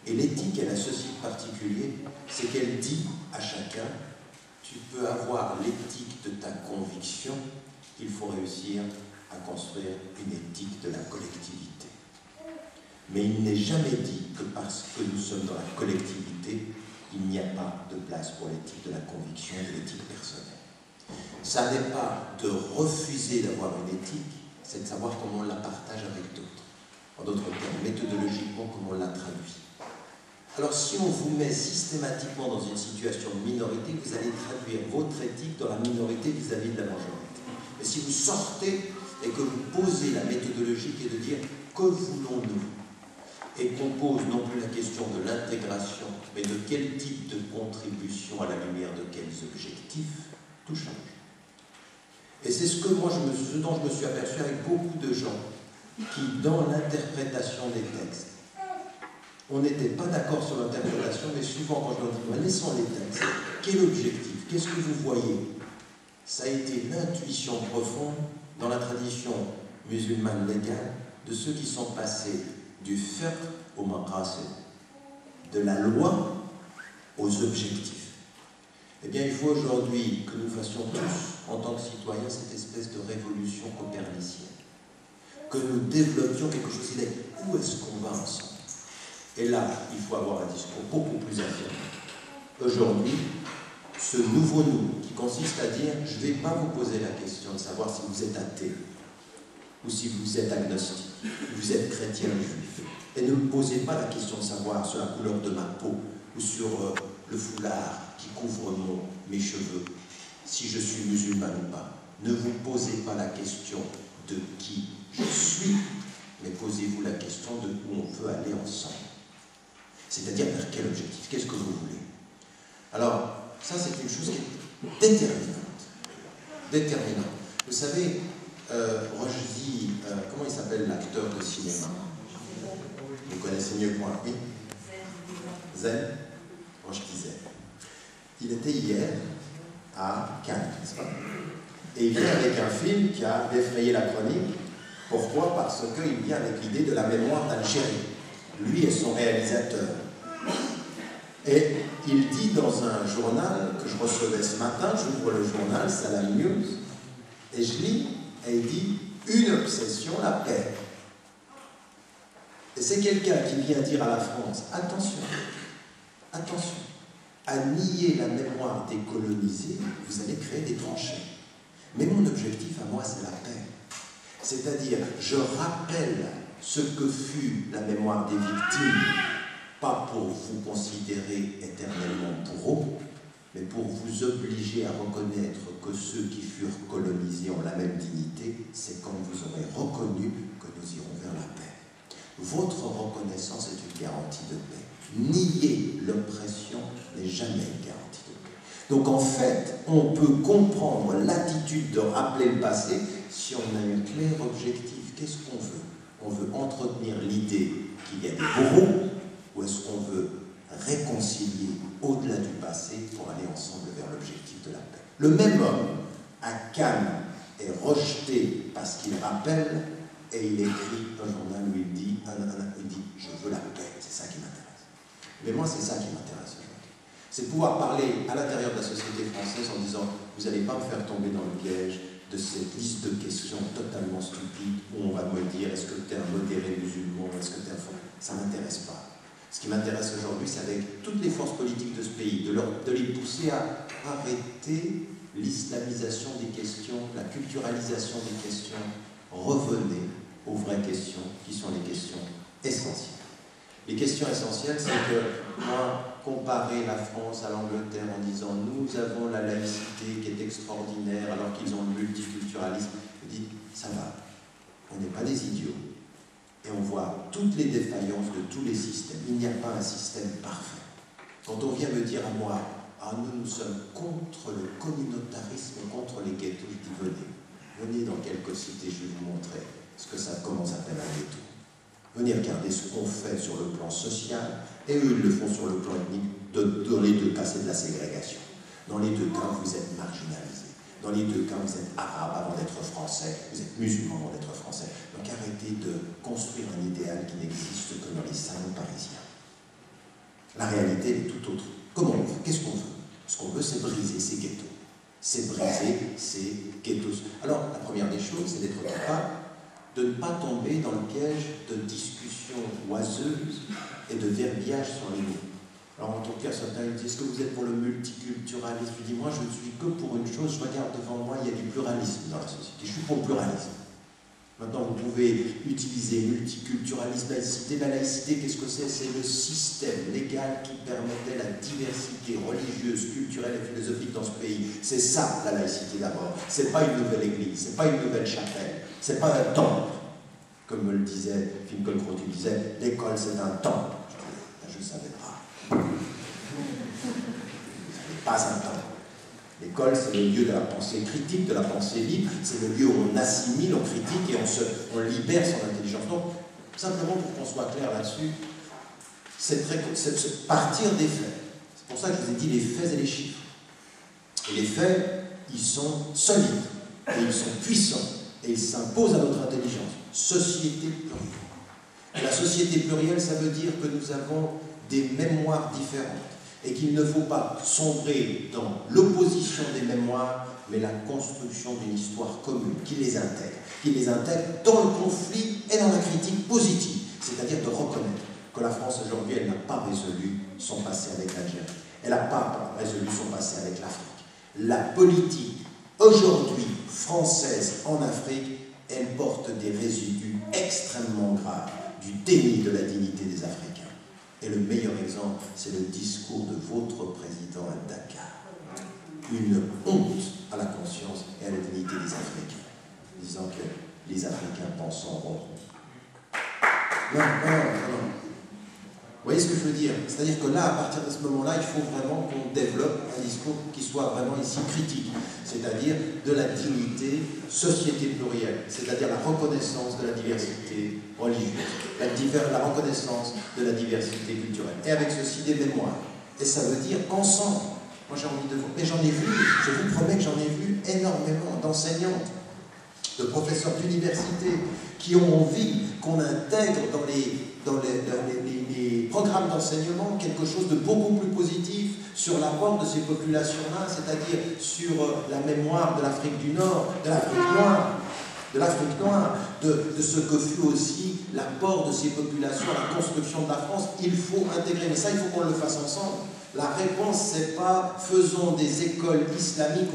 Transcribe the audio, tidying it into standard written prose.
Et l'éthique, elle a ceci de particulier, c'est qu'elle dit à chacun, tu peux avoir l'éthique de ta conviction, il faut réussir à construire une éthique de la collectivité. Mais il n'est jamais dit que parce que nous sommes dans la collectivité, il n'y a pas de place pour l'éthique de la conviction et de l'éthique personnelle. Ça n'est pas de refuser d'avoir une éthique, c'est de savoir comment on la partage avec d'autres. En d'autres termes, méthodologiquement, comment on la traduit. Alors si on vous met systématiquement dans une situation de minorité, vous allez traduire votre éthique dans la minorité vis-à-vis de la majorité. Mais si vous sortez et que vous posez la méthodologie qui est de dire que voulons-nous, et qu'on pose non plus la question de l'intégration, mais de quel type de contribution à la lumière de quels objectifs, tout change. Et c'est ce dont je me suis aperçu avec beaucoup de gens qui, dans l'interprétation des textes, on n'était pas d'accord sur l'interprétation, mais souvent quand je leur dis, laissons les textes, quel objectif, qu'est-ce que vous voyez? Ça a été l'intuition profonde dans la tradition musulmane légale de ceux qui sont passés du fiqh au maqasid, de la loi aux objectifs. Eh bien, il faut aujourd'hui que nous fassions tous, en tant que citoyens, cette espèce de révolution copernicienne. Que nous développions quelque chose qui est où est-ce qu'on va ensemble? Et là, il faut avoir un discours beaucoup plus affirmé. Aujourd'hui, ce nouveau nous, qui consiste à dire, je ne vais pas vous poser la question de savoir si vous êtes athée, ou si vous êtes agnostique, ou vous êtes chrétien ou juif. Et ne me posez pas la question de savoir sur la couleur de ma peau, ou sur le foulard qui couvre mes cheveux, si je suis musulman ou pas. Ne vous posez pas la question de qui je suis, mais posez-vous la question de où on veut aller ensemble. C'est-à-dire vers quel objectif, qu'est-ce que vous voulez. Alors, ça c'est une chose qui est déterminante. Vous savez, Rushdie, comment il s'appelle l'acteur de cinéma? Vous connaissez mieux que moi, oui? Zen? Rushdie Zen. Il était hier à Cannes, n'est-ce pas? Et il vient avec un film qui a défrayé la chronique. Pourquoi? Parce qu'il vient avec l'idée de la mémoire d'Algérie. Lui et son réalisateur. Et il dit dans un journal que je recevais ce matin, j'ouvre le journal, Salam News, et je lis, et il dit « Une obsession, la paix ». Et c'est quelqu'un qui vient dire à la France « Attention, attention, à nier la mémoire des colonisés, vous allez créer des tranchées. Mais mon objectif à moi, c'est la paix. C'est-à-dire, je rappelle ce que fut la mémoire des victimes, pas pour vous considérer éternellement bourreaux, mais pour vous obliger à reconnaître que ceux qui furent colonisés ont la même dignité, c'est quand vous aurez reconnu que nous irons vers la paix. Votre reconnaissance est une garantie de paix. Nier l'oppression n'est jamais une garantie de paix. Donc en fait, on peut comprendre l'attitude de rappeler le passé si on a un clair objectif. Qu'est-ce qu'on veut? On veut entretenir l'idée qu'il y a des bourreaux, ou est-ce qu'on veut réconcilier au-delà du passé pour aller ensemble vers l'objectif de la paix? Le même homme, à Cannes, est rejeté parce qu'il rappelle, et il écrit un journal où il dit « Je veux la paix, c'est ça qui m'intéresse ». Mais moi, c'est ça qui m'intéresse aujourd'hui. C'est pouvoir parler à l'intérieur de la société française en disant « Vous n'allez pas me faire tomber dans le piège de cette liste de questions totalement stupides où on va me dire est-ce que tu es un modéré musulman, est-ce que tu es un fond ?» Ça ne m'intéresse pas. Ce qui m'intéresse aujourd'hui, c'est avec toutes les forces politiques de ce pays, de les pousser à arrêter l'islamisation des questions, la culturalisation des questions. Revenez aux vraies questions, qui sont les questions essentielles. Les questions essentielles, c'est que moi, comparer la France à l'Angleterre en disant nous avons la laïcité qui est extraordinaire alors qu'ils ont le multiculturalisme, je dis ça va, on n'est pas des idiots. Et on voit toutes les défaillances de tous les systèmes. Il n'y a pas un système parfait. Quand on vient me dire à moi, ah, nous sommes contre le communautarisme, contre les ghettos, je dis venez dans quelques cités, je vais vous montrer comment ça s'appelle un ghetto. Venez regarder ce qu'on fait sur le plan social, et eux, ils le font sur le plan ethnique. Dans les deux cas, c'est de la ségrégation. Dans les deux cas, vous êtes marginalisés. Dans les deux cas, vous êtes arabe avant d'être français, vous êtes musulman avant d'être français. Donc arrêtez de construire un idéal qui n'existe que dans les salons parisiens. La réalité est tout autre. Comment on veut? Qu'est-ce qu'on veut? Ce qu'on veut, c'est briser ces ghettos. C'est briser ces ghettos. Alors, la première des choses, c'est d'être capable de ne pas tomber dans le piège de discussions oiseuses et de verbiage sur les mots. Alors, en tout cas, certains me disent, est-ce que vous êtes pour le multiculturalisme? Je dis, moi, je ne suis que pour une chose, je regarde devant moi, il y a du pluralisme dans la société. Je suis pour le pluralisme. Maintenant, vous pouvez utiliser multiculturalisme, laïcité. La laïcité, qu'est-ce que c'est? C'est le système légal qui permettait la diversité religieuse, culturelle et philosophique dans ce pays. C'est ça, la laïcité d'abord. C'est pas une nouvelle église, c'est pas une nouvelle chapelle, c'est pas un temple. Comme me le disait Finkielkraut, il disait, l'école c'est un temple. Je ne savais pas. Ce n'est pas un temple. L'école, c'est le lieu de la pensée critique, de la pensée libre, c'est le lieu où on assimile, on critique et on libère son intelligence. Donc, simplement pour qu'on soit clair là-dessus, c'est partir des faits. C'est pour ça que je vous ai dit les faits et les chiffres. Et les faits, ils sont solides, et ils sont puissants, et ils s'imposent à notre intelligence. Société plurielle. Et la société plurielle, ça veut dire que nous avons des mémoires différentes. Et qu'il ne faut pas sombrer dans l'opposition des mémoires, mais la construction d'une histoire commune qui les intègre dans le conflit et dans la critique positive, c'est-à-dire de reconnaître que la France aujourd'hui, elle n'a pas résolu son passé avec l'Algérie, elle n'a pas résolu son passé avec l'Afrique. La politique aujourd'hui française en Afrique, elle porte des résidus extrêmement graves du déni de la dignité des Africains. Et le meilleur exemple, c'est le discours de votre président à Dakar. Une honte à la conscience et à la dignité des Africains, disant que les Africains pensent en rond. Non. Vous voyez ce que je veux dire? C'est-à-dire que là, à partir de ce moment-là, il faut vraiment qu'on développe un discours qui soit vraiment ici critique, c'est-à-dire de la dignité, société plurielle, c'est-à-dire la reconnaissance de la diversité religieuse, la reconnaissance de la diversité culturelle, et avec ceci des mémoires. Et ça veut dire ensemble. Moi j'ai envie de voir, mais j'en ai vu, je vous promets que j'en ai vu énormément d'enseignantes, de professeurs d'université, qui ont envie qu'on intègre dans les programmes d'enseignement quelque chose de beaucoup plus positif sur l'apport de ces populations-là, c'est-à-dire sur la mémoire de l'Afrique du Nord, de l'Afrique noire, de ce que fut aussi l'apport de ces populations à la construction de la France. Il faut intégrer, mais ça, il faut qu'on le fasse ensemble. La réponse, c'est pas faisons des écoles islamiques